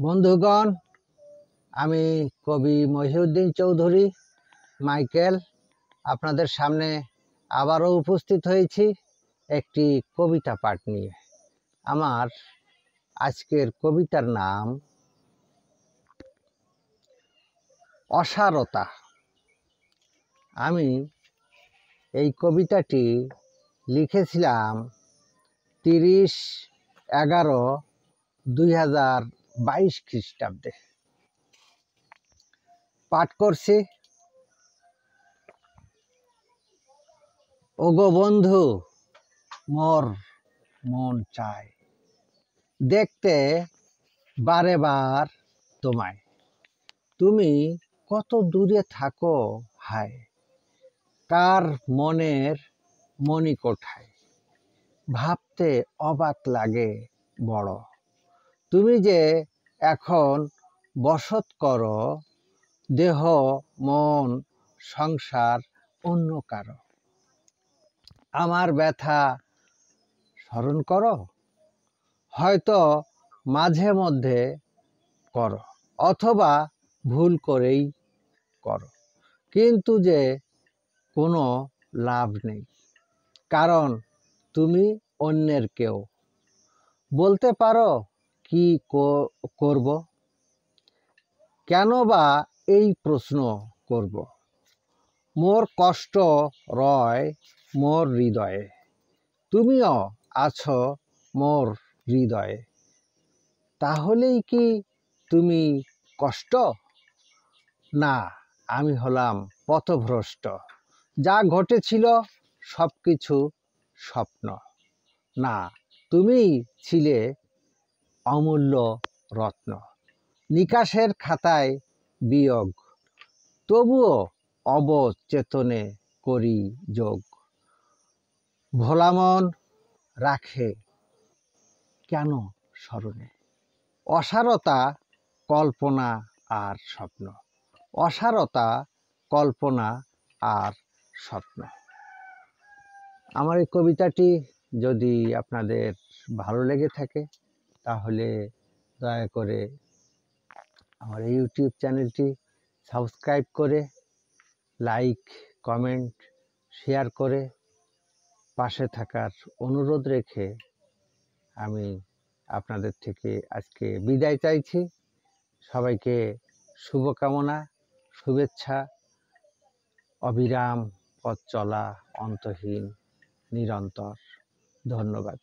বন্ধুগণ, আমি কবি মহিউদ্দিন চৌধুরী মাইকেল আপনাদের সামনে আবারও উপস্থিত হয়েছি একটি কবিতা পাঠ নিয়ে। আমার আজকের কবিতার নাম অসারতা। আমি এই কবিতাটি লিখেছিলাম 30/11/2022 খ্রিস্টাব্দে। পাঠ করছি। ওগো বন্ধু, মোর মন চায় দেখতে বারে বার তোমায়। তুমি কত দূরে থাকো হায়, কার মনের মণিকোঠায়। ভাবতে অবাক লাগে বড়, তুমি যে এখন বসত করো দেহ মন সংসার অন্য কারো। আমার ব্যথা স্মরণ করো, হয়তো মাঝে মধ্যে করো, অথবা ভুল করেই করো, কিন্তু যে কোনো লাভ নেই, কারণ তুমি অন্যের কেউ। বলতে পারো কি করব, কেন বা এই প্রশ্ন করব। মোর কষ্ট রয় মোর হৃদয়ে, তুমিও আছো মোর হৃদয়ে। তাহলেই কি তুমি কষ্ট? না, আমি হলাম পথভ্রষ্ট। যা ঘটেছিল সব কিছু স্বপ্ন। না, তুমি ছিলে অমূল্য রত্ন। নিকাশের খাতায় বিয়োগ, তবুও অবচেতনে করি যোগ। ভোলা মন রাখে কেন স্মরণে, অসারতা কল্পনা আর স্বপ্ন। অসারতা কল্পনা আর স্বপ্ন। আমার এই কবিতাটি যদি আপনাদের ভালো লেগে থাকে তাহলে দয়া করে আমার এই ইউটিউব চ্যানেলটি সাবস্ক্রাইব করে লাইক, কমেন্ট, শেয়ার করে পাশে থাকার অনুরোধ রেখে আমি আপনাদের থেকে আজকে বিদায় চাইছি। সবাইকে শুভকামনা, শুভেচ্ছা। অবিরাম পথ চলা, অন্তহীন, নিরন্তর। ধন্যবাদ।